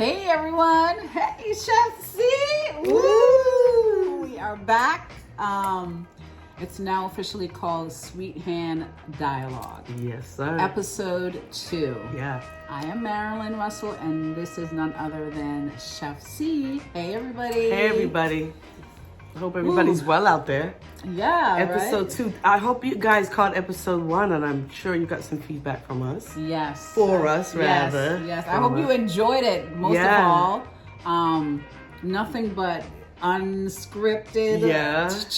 Hey everyone! Hey Chef Cee! Woo! We are back. It's now officially called Sweet Hand Dialogue. Yes, sir. Episode 2. Yeah. I am Marilyn Russell, and this is none other than Chef Cee. Hey everybody! Hey everybody. I hope everybody's well out there. Yeah, Episode right? 2. I hope you guys caught episode 1, and I'm sure you got some feedback from us. Yes. For us, rather. Yes. I hope you enjoyed it most of all. Nothing but unscripted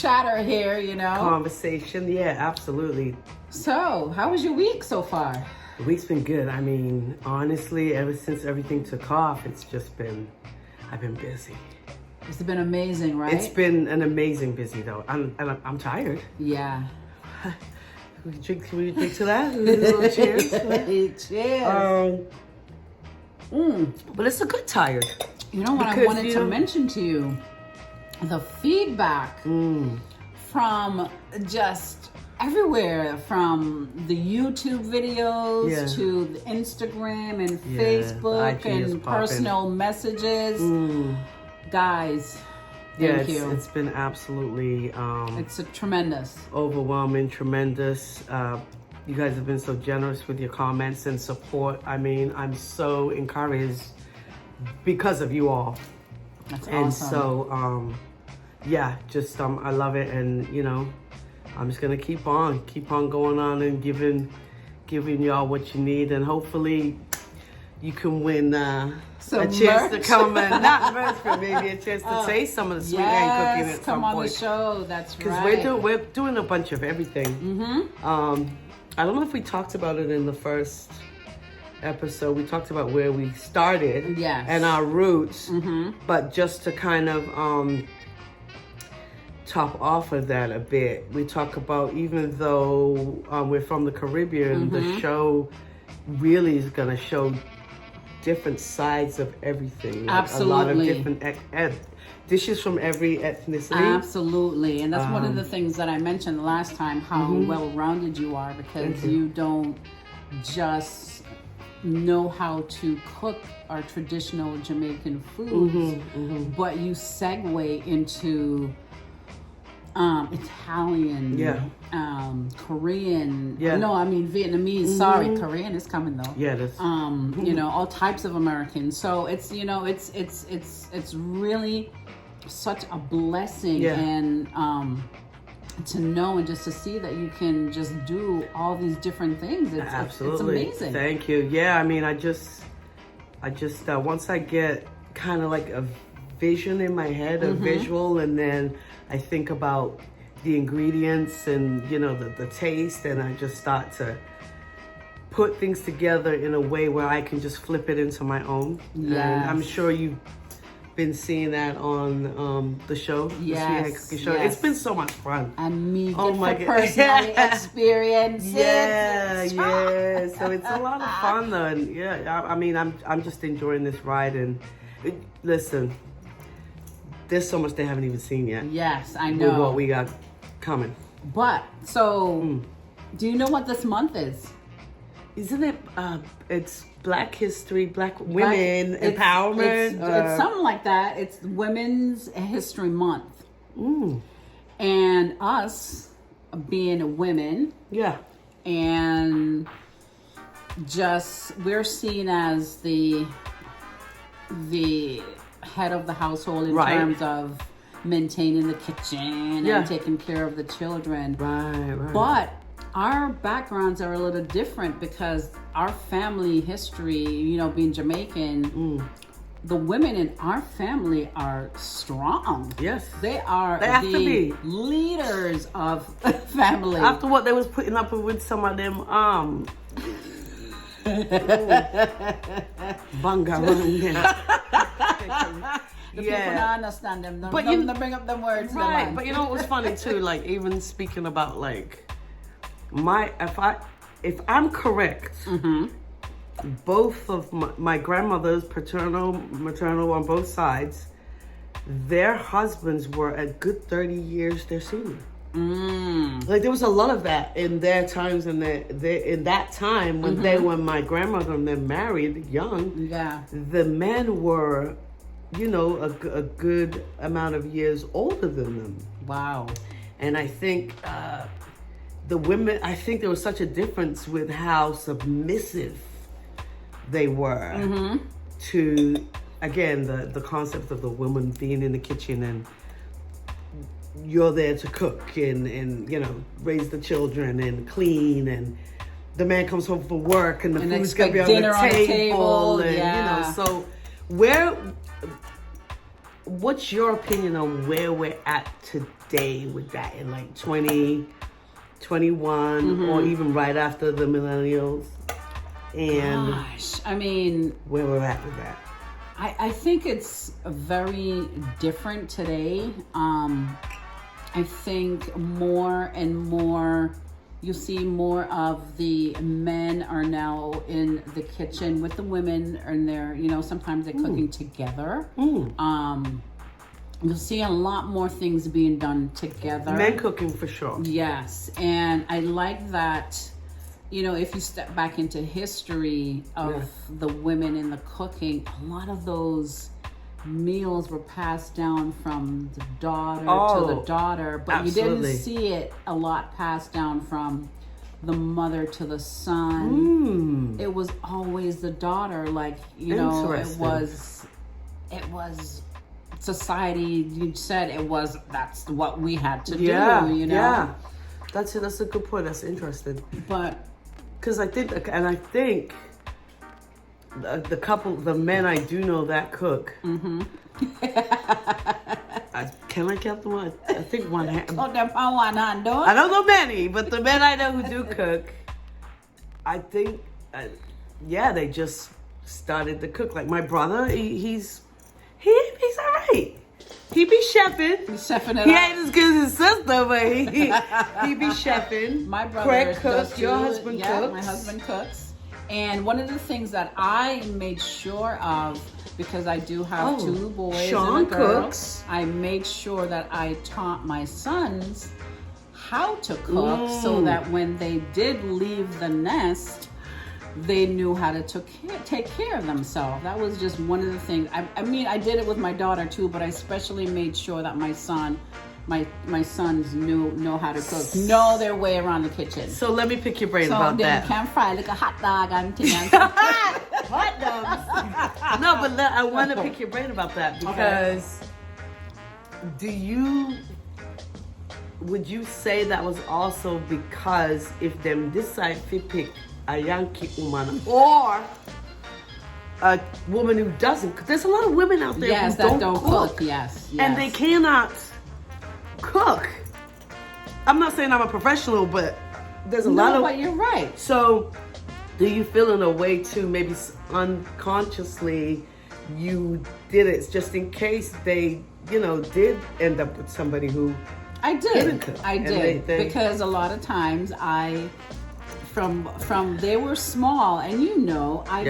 chatter here, you know. Conversation. Yeah, absolutely. So, how was your week so far? The week's been good. I mean, honestly, ever since everything took off, I've been busy. It's been amazing, right? It's been an amazing busy though. I'm tired. Yeah. Can we drink to that? A little cheers. Cheers. But it's a good tired. You know what I wanted to mention to you? The feedback from just everywhere, from the YouTube videos to the Instagram and Facebook and personal messages. Guys, thank you. It's been absolutely it's a tremendous, overwhelming, tremendous. You guys have been so generous with your comments and support. I mean, I'm so encouraged because of you all. That's and awesome. So I love it, and you know, I'm just gonna keep on going on and giving y'all what you need, and hopefully you can win a chance to come and not merch, but maybe a chance to taste some of the sweet hand cooking at some point. Come on the show. That's right. Because we're doing a bunch of everything. I don't know if we talked about it in the first episode. We talked about where we started and our roots, but just to kind of top off of that a bit, we talk about, even though we're from the Caribbean, the show really is going to show different sides of everything. Absolutely. A lot of different dishes from every ethnicity. Absolutely. And that's one of the things that I mentioned last time, how well-rounded you are, because you don't just know how to cook our traditional Jamaican foods, but you segue into Italian, Korean, no, I mean Vietnamese, sorry, Korean is coming though. Yeah, that's you know, all types of Americans. So it's, you know, it's really such a blessing and to know and just to see that you can just do all these different things. It's amazing. Thank you. Yeah, I mean, I just once I get kind of like a vision in my head, a visual, and then I think about the ingredients and, you know, the taste, and I just start to put things together in a way where I can just flip it into my own. Yes. And I'm sure you've been seeing that on the show, the Sweet Hand Cooking Show. It's been so much fun. And me personally experience it. Yeah. So it's a lot of fun though, and I mean, I'm just enjoying this ride. And listen, there's so much they haven't even seen yet. Yes, I know. With what we got coming. But, so, do you know what this month is? Isn't it, it's Black History, Black Women Empowerment? It's something like that. It's Women's History Month. And us, being women. Yeah. And just, we're seen as the head of the household in terms of maintaining the kitchen and taking care of the children. Right. But our backgrounds are a little different because our family history, you know, being Jamaican, the women in our family are strong. Yes. They are the leaders of family. After what they was putting up with some of them, The people don't understand them. Don't bring up them words. Right, but you know what was funny too? Like, even speaking about like if I'm correct, both of my grandmothers, paternal, maternal on both sides, their husbands were a good 30 years their senior. Like there was a lot of that in their times, in that time when when my grandmother and them married young. Yeah. The men were, you know, a good amount of years older than them. Wow. And I think the women, I think there was such a difference with how submissive they were to, again, the concept of the woman being in the kitchen and you're there to cook and you know, raise the children and clean, and the man comes home from work and the food's gonna be on the table and you know, so what's your opinion on where we're at today with that in like 2021 or even right after the millennials? And gosh, I mean, where we're at with that. I think it's very different today. I think more and more you see more of the men are now in the kitchen with the women, and they're, you know, sometimes they're cooking together. You'll see a lot more things being done together. Men cooking for sure. Yes, and I like that. You know, if you step back into history of the women in the cooking, a lot of those meals were passed down from the daughter to the daughter, but absolutely. You didn't see it a lot passed down from the mother to the son. It was always the daughter. Like, you know, it was society. You said that's what we had to do. You know, that's a good point. That's interesting. But because I think the men I do know that cook. Can I count them? I think one hand. I don't know many, but the men I know who do cook, I think, they just started to cook. Like my brother, he's all right. He be chefing. He's chefing it. He ain't as good as his sister, but he be chefing. My brother Craig cooks. Your husband cooks. My husband cooks. And one of the things that I made sure of, because I do have two boys Sean and a girl, cooks. I made sure that I taught my sons how to cook so that when they did leave the nest, they knew how to take care of themselves. That was just one of the things. I mean, I did it with my daughter too, but I especially made sure that my sons know how to cook, know their way around the kitchen. So let me pick your brain about that. So they can fry like a hot dog on hot dogs. No, but I want to pick your brain about that because would you say that was also because if them decide to pick a Yankee woman or a woman who doesn't cook? There's a lot of women out there who don't cook. Yes. And they cannot cook. I'm not saying I'm a professional, but there's a lot of... but you're right. So do you feel in a way too, maybe unconsciously, you did it just in case they, you know, did end up with somebody who didn't cook? I did. Because a lot of times from they were small, and you know, I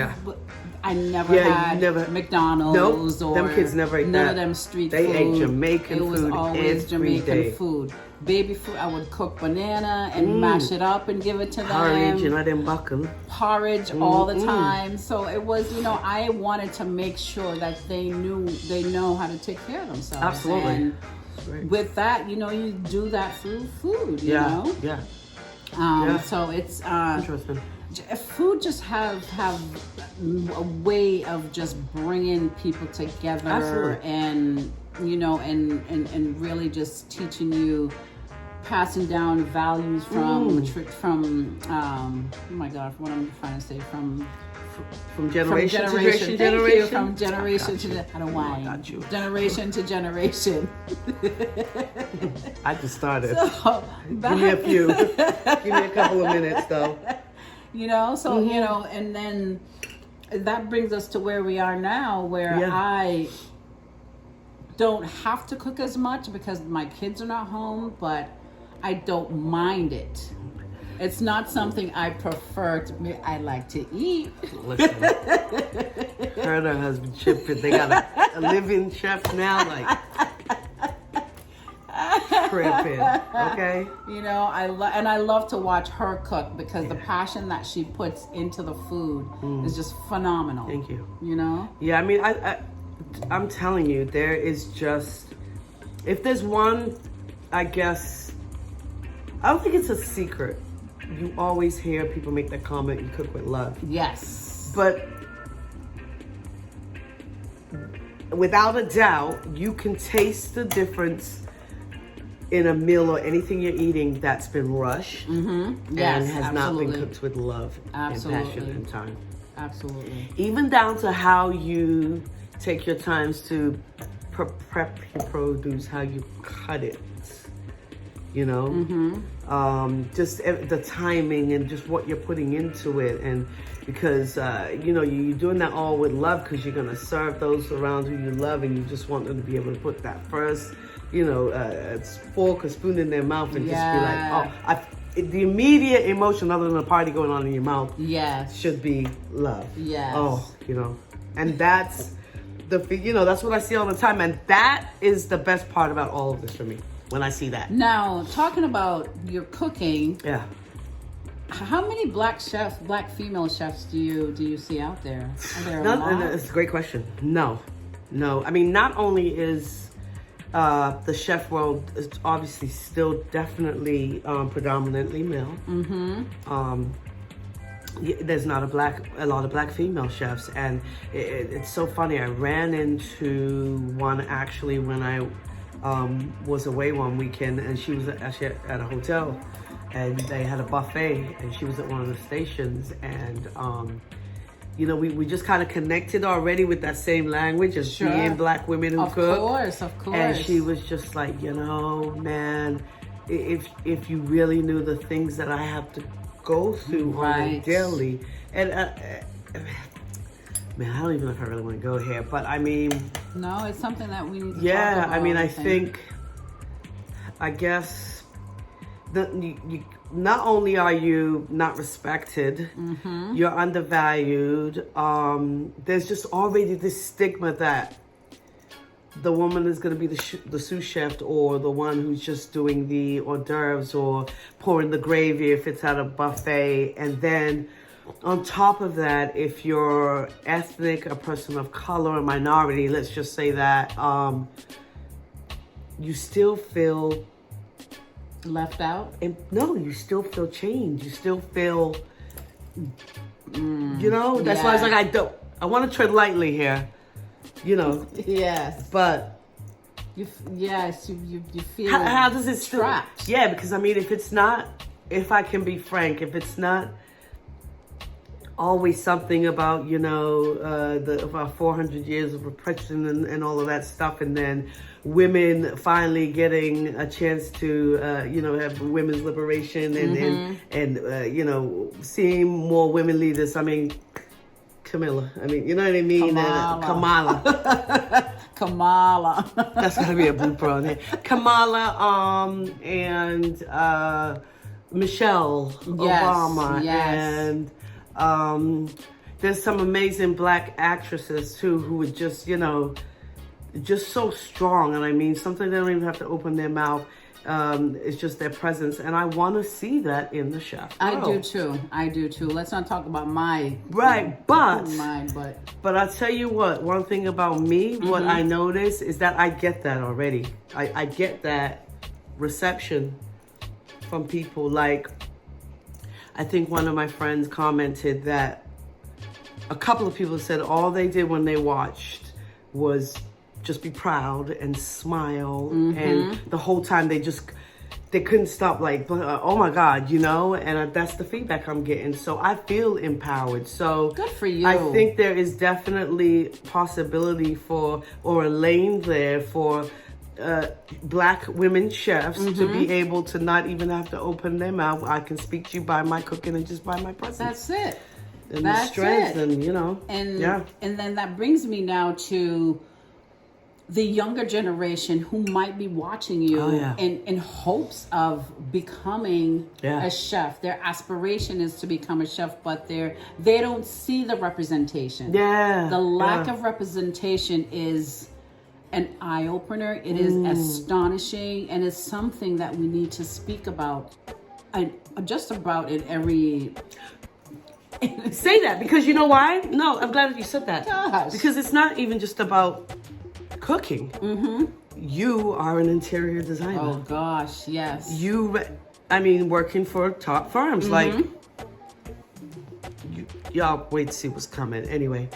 never had McDonald's or them kids never ate none of them street food. They ate food. Jamaican food. It was always Jamaican day. food. Baby food, I would cook banana and mash it up and give it to them. Porridge and I didn't buckle. Porridge all the time. So it was, you know, I wanted to make sure that they know how to take care of themselves. Absolutely. And with that, you know, you do that through food, you know? Yeah. So it's interesting. Food just have a way of just bringing people together. Absolutely. And you know, and really just teaching you, passing down values from oh my God, what am I trying to say, from generation to generation. From generation to I don't want generation to generation. I just started. So, give me a few. Give me a couple of minutes though. You know, so you know, and then that brings us to where we are now, where I don't have to cook as much because my kids are not home, but I don't mind it. It's not something I prefer to. I like to eat. Listen, her and her husband chef, they got a living chef now. Like, tripping. Okay. You know, I love to watch her cook because the passion that she puts into the food is just phenomenal. Thank you. You know? Yeah, I mean, I'm telling you, there is just, if there's one, I guess, I don't think it's a secret. You always hear people make that comment, you cook with love. Yes. But without a doubt, you can taste the difference in a meal or anything you're eating that's been rushed and has not been cooked with love and passion and time. Absolutely. Even down to how you take your times to prep your produce, how you cut it, you know, just the timing and just what you're putting into it. And because, you know, you're doing that all with love because you're going to serve those around who you love and you just want them to be able to put that first, you know, fork or spoon in their mouth and just be like, oh, the immediate emotion other than a party going on in your mouth should be love. Yes. Oh, you know, and that's you know, that's what I see all the time. And that is the best part about all of this for me when I see that. Now, talking about your cooking. Yeah. How many black female chefs do you see out there? Are there a lot? It's a great question. No. I mean, not only is the chef world is obviously still definitely predominantly male. There's not a lot of black female chefs, and it's so funny. I ran into one actually when I was away one weekend, and she was actually at a hotel, and they had a buffet, and she was at one of the stations, and you know, we just kind of connected already with that same language as being black women who cook. Of course. And she was just like, you know, man, if you really knew the things that I have to go through on a daily, and man, I don't even know if I really want to go here, but I mean, no, it's something that we need to talk about. I mean, I guess you not only are you not respected, you're undervalued. There's just already this stigma that the woman is going to be the sous chef, or the one who's just doing the hors d'oeuvres or pouring the gravy if it's at a buffet. And then on top of that, if you're ethnic, a person of color, a minority, let's just say that, you still feel left out. And no, you still feel change. You still feel, you know, that's why I was like, I want to tread lightly here. You know. Yes. But you feel how does it trapped? Yeah, because I mean, if I can be frank, if it's not always something about, you know, about 400 years of repression and all of that stuff, and then women finally getting a chance to, you know, have women's liberation and you know, seeing more women leaders. I mean, Camilla. I mean, you know what I mean? Kamala. Kamala. That's gotta be a blooper on here. Kamala, and Michelle Obama, and there's some amazing black actresses too who would just, you know, just so strong. And I mean, sometimes they don't even have to open their mouth. It's just their presence, and I want to see that in the chef. I do too. Let's not talk about my but I'll tell you what. One thing about me, what I notice is that I get that already. I get that reception from people. Like, I think one of my friends commented that a couple of people said all they did when they watched was just be proud and smile, and the whole time they couldn't stop, like, oh my God, you know. And that's the feedback I'm getting, so I feel empowered. So good for you. I think there is definitely possibility for, or a lane there for, black women chefs to be able to not even have to open their mouth. I can speak to you by my cooking and just by my presence. That's it. And the strength, and you know, and then that brings me now to the younger generation who might be watching you in hopes of becoming a chef. Their aspiration is to become a chef, but they don't see the representation. The lack of representation is an eye-opener. It is astonishing, and it's something that we need to speak about. Just about in every... Say that, because you know why? No, I'm glad that you said that. Gosh. Because it's not even just about cooking. You are an interior designer. Oh gosh, yes. Working for top firms like y'all wait to see what's coming. Anyway,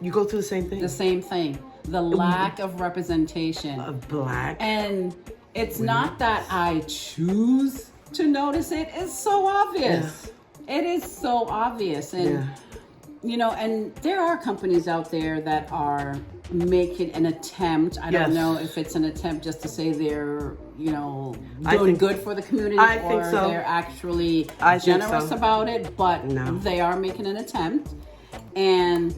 you go through the same thing. The same thing. The lack of representation of Black, and it's not that I choose to notice it. It's so obvious. It is so obvious, and and there are companies out there that are making an attempt. I don't know if it's an attempt just to say they're, doing good for the community, or they're actually generous about it, but they are making an attempt. And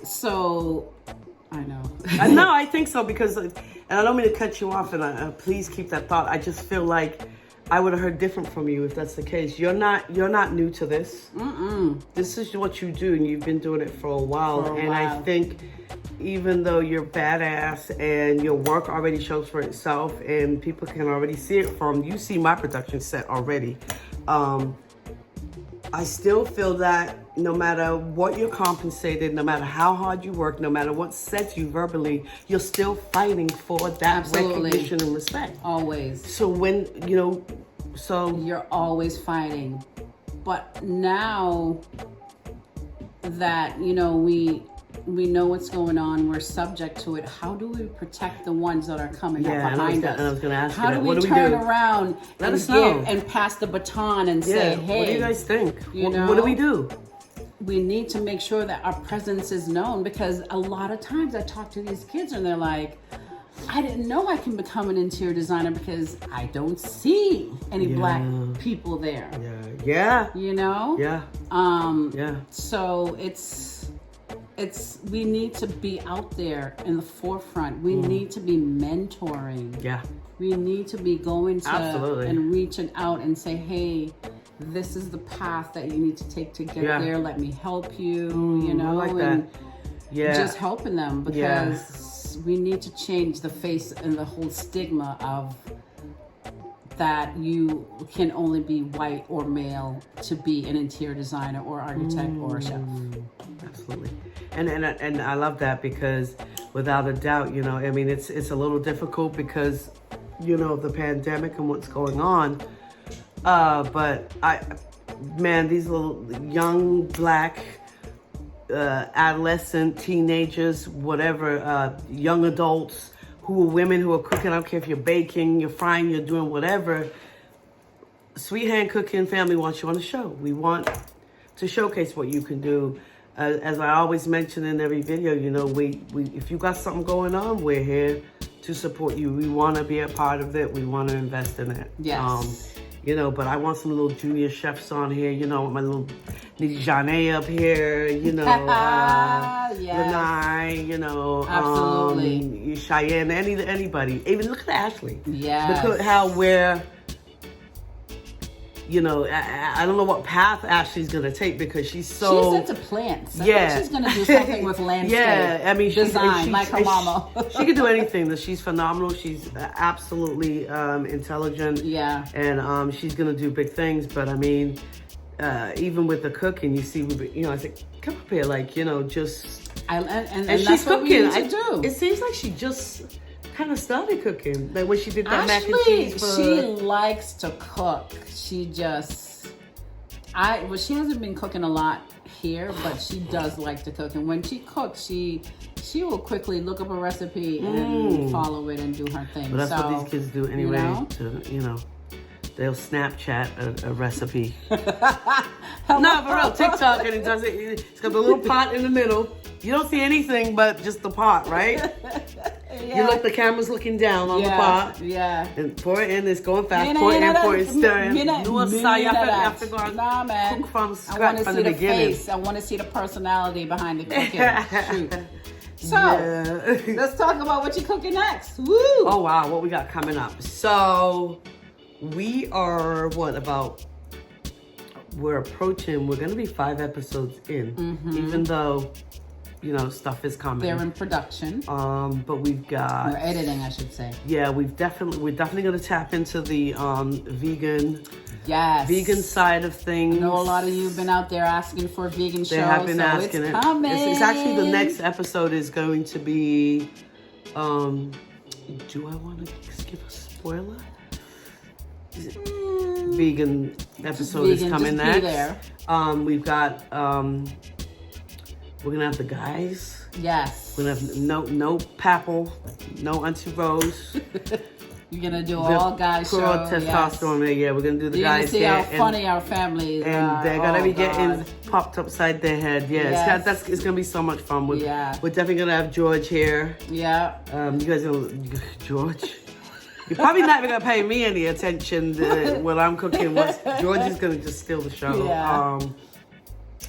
so, I know. No, I think so, because, and I don't mean to cut you off, and please keep that thought. I just feel like I would have heard different from you if that's the case. You're not new to this. This is what you do, and you've been doing it for a while. I think even though you're badass and your work already shows for itself, and people can already see it you see my production set already. I still feel that no matter what you're compensated, no matter how hard you work, no matter what sets you verbally, you're still fighting for that recognition and respect. Always. So when, you're always fighting. But now that, we know what's going on, we're subject to it, how do we protect the ones that are coming up behind us? I was going to ask how you do we turn around Let us know. and pass the baton and say, hey, what do you guys think? What do we do? We need to make sure that our presence is known, because a lot of times I talk to these kids and they're like, I didn't know I can become an interior designer because I don't see any Black people there. Yeah. So we need to be out there in the forefront. We need to be mentoring. We need to be going to and reaching out and say, hey, this is the path that you need to take to get there. Let me help you, I like and that. Just helping them, because we need to change the face and the whole stigma of that you can only be white or male to be an interior designer or architect or a chef. Absolutely. And I love that, because without a doubt, it's a little difficult because, of the pandemic and what's going on. But these little young Black adolescent, teenagers, whatever, young adults who are women who are cooking. I don't care if you're baking, you're frying, you're doing whatever. Sweet Hand Cooking family wants you on the show. We want to showcase what you can do. As I always mention in every video, we if you got something going on, we're here to support you. We want to be a part of it. We want to invest in it. Yes. But I want some little junior chefs on here, my little Janae up here, Lanai, absolutely. Cheyenne, anybody. Even look at Ashley. Yes. Look at how we're, I don't know what path Ashley's going to take, because she's into plants. I think she's going to do something with landscape. Design, like her mama. She could do anything. She's phenomenal. She's absolutely intelligent. Yeah. And she's going to do big things. But even with the cooking, you see, I said, come up here, and she's she's what cooking. We need to do. It seems like she just kind of started cooking, like when she did that mac and cheese. She likes to cook. She just, she hasn't been cooking a lot here, but she does like to cook. And when she cooks, she will quickly look up a recipe and follow it and do her thing. But that's what these kids do anyway. They'll Snapchat a recipe. No, for real, TikTok, and it does it. It's got the little pot in the middle. You don't see anything but just the pot, right? You look, the camera's looking down on the pot. Yeah. And pour it in, it's going fast. Pour it in, pour it, stir it. Nah, man. Cook from scratch from the beginning. Face. I want to see the personality behind the cooking. Shoot. So, let's talk about what you're cooking next. Woo! Oh, wow, what we got coming up. So, we are, we're going to be 5 episodes in, even though, stuff is coming. They're in production. But we've got... Or editing, I should say. Yeah, we're definitely going to tap into the vegan side of things. I know a lot of you have been out there asking for vegan shows. They have been asking it. Coming. It's actually, the next episode is going to be... do I want to give a spoiler? Vegan episode is coming next. There. We've got we're gonna have the guys. Yes. We're gonna have no Papel, no Auntie Rose. You're gonna do all guys show. Testosterone. Yes. Yeah, we're gonna do the guys. You're gonna see how funny our families are. And they're gonna be getting popped upside their head. Yeah, it's gonna be so much fun. We're definitely gonna have George here. Yeah. You guys George. You're probably not even gonna pay me any attention when I'm cooking. George is gonna just steal the show. Yeah.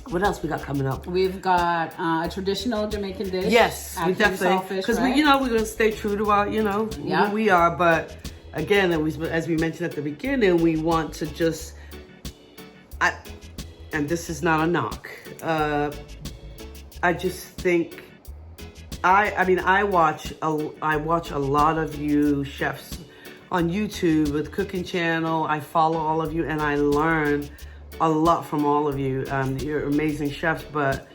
What else we got coming up? We've got a traditional Jamaican dish. Yes, we definitely, because we're gonna stay true to our, who we are. But again, as we mentioned at the beginning, we want to just, and this is not a knock. I just think, I watch a lot of you chefs on YouTube with cooking channel. I follow all of you and I learn a lot from all of you. You're amazing chefs, but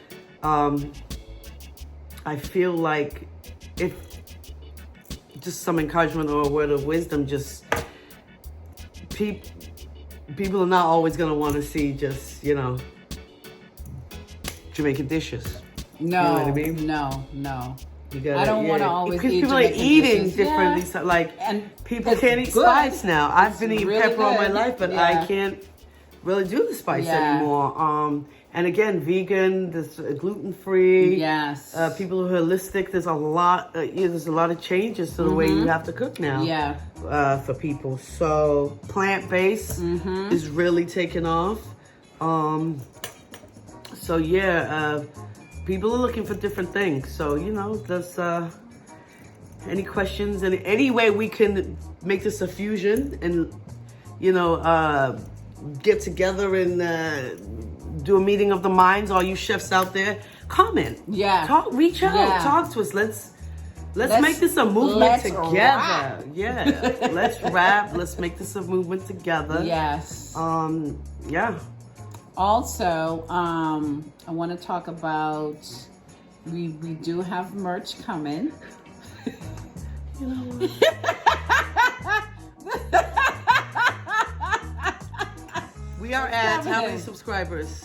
I feel like if just some encouragement or a word of wisdom, just people are not always gonna want to see just Jamaican dishes. No, you know what I mean? No. I don't want to always eat people are eating dishes. differently. So, and people can't eat spice now. I've been eating really pepper all my life, but I can't really do the spice anymore. And again, vegan, there's gluten-free. Yes. People who are holistic. There's a lot. There's a lot of changes to the way you have to cook now. Yeah. For people, so plant-based is really taking off. So people are looking for different things. So there's any questions and any way we can make this a fusion and get together and do a meeting of the minds. All you chefs out there, comment. Yeah. Reach out. Talk to us. Let's make this a movement together. Rap. Yeah. Let's rap. Let's make this a movement together. Yes. Yeah. Also, I want to talk about we do have merch coming. You know what? We are at how many subscribers?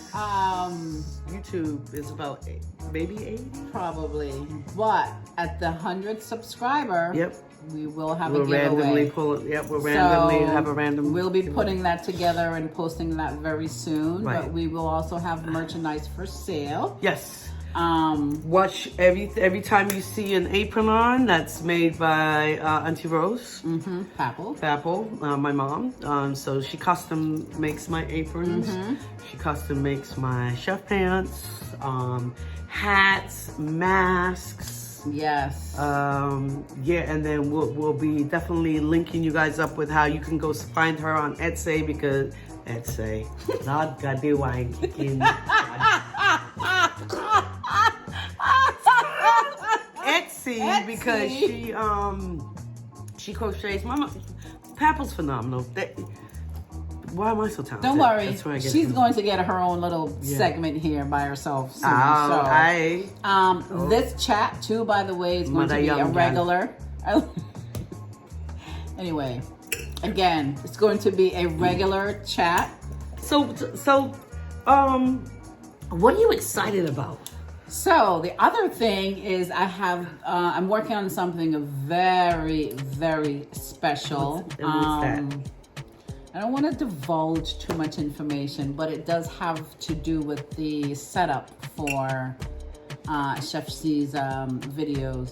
YouTube is about maybe 80? Probably. But at the 100th subscriber, we will have a giveaway. We'll randomly have a random. We'll be putting that together and posting that very soon. Right. But we will also have merchandise for sale. Yes. Watch every time you see an apron on that's made by Auntie Rose. Papel, my mom. So she custom makes my aprons. She custom makes my chef pants, hats, masks. Yes. And then we'll be definitely linking you guys up with how you can go find her on Etsy, because Etsy, not goddamn wine kicking. Etsy, because she crochets. Mama, Papel's phenomenal. Why am I so talented? Don't worry, she's going to get her own little segment here by herself soon. This chat too, by the way, is going to be a regular. Anyway, again, it's going to be a regular chat. So, what are you excited about? So the other thing is I'm working on something very, very special. What's that? I don't want to divulge too much information, but it does have to do with the setup for Chef Cee's videos.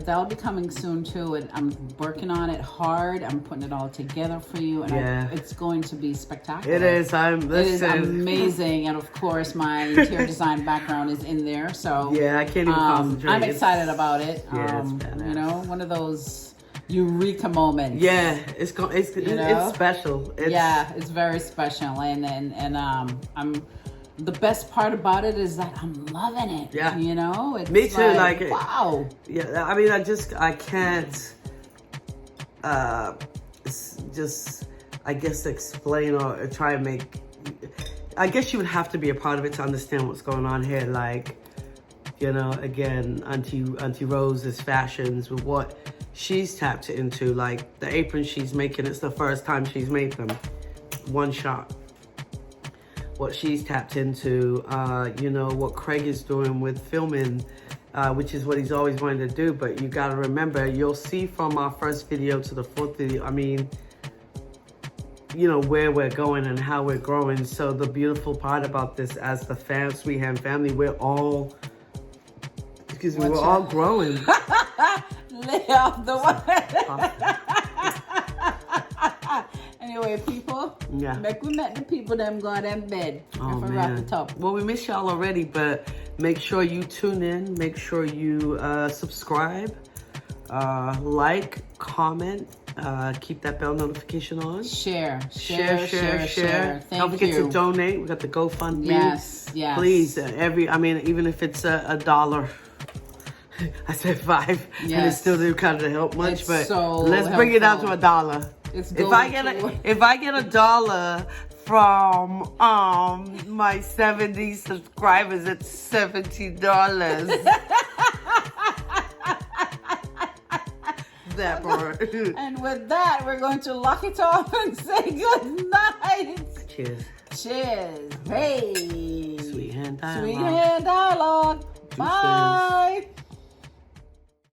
That'll be coming soon too. And I'm working on it hard. I'm putting it all together for you, and it's going to be spectacular. It is. It is amazing, and of course, my interior design background is in there. So I can't even concentrate. I'm excited about it. It's one of those eureka moments. Yeah, it's special. It's very special, and I'm the best part about it is that I'm loving it. Yeah. You know? It's me too. Like, wow. Yeah, I mean, I can't, just, I guess, explain or try and make, I guess you would have to be a part of it to understand what's going on here. Like, you know, again, Auntie Rose's fashions with what she's tapped into, like the aprons she's making, it's the first time she's made them. One shot. What she's tapped into, you know, what Craig is doing with filming, which is what he's always wanted to do. But you got to remember, you'll see from our first video to the fourth video, I mean, you know, where we're going and how we're growing. So the beautiful part about this, as the Sweet Hand family, we're all, excuse me, we're all growing. Lay off the one. Anyway, people, make we met the people them go to them bed. Oh, man. The top. Well, we miss y'all already, but make sure you tune in. Make sure you subscribe, like, comment, keep that bell notification on. Share. Don't forget to donate. We got the GoFundMe. Yes. Please, even if it's $1. I said $5, and it still didn't kind of help much, but let's bring it down to $1. If I get $1 from my 70 subscribers, it's $70. That part. And with that, we're going to lock it off and say good night. Cheers. Hey. Sweet Hand Dialogue. Sweet Hand Dialogue. Bye.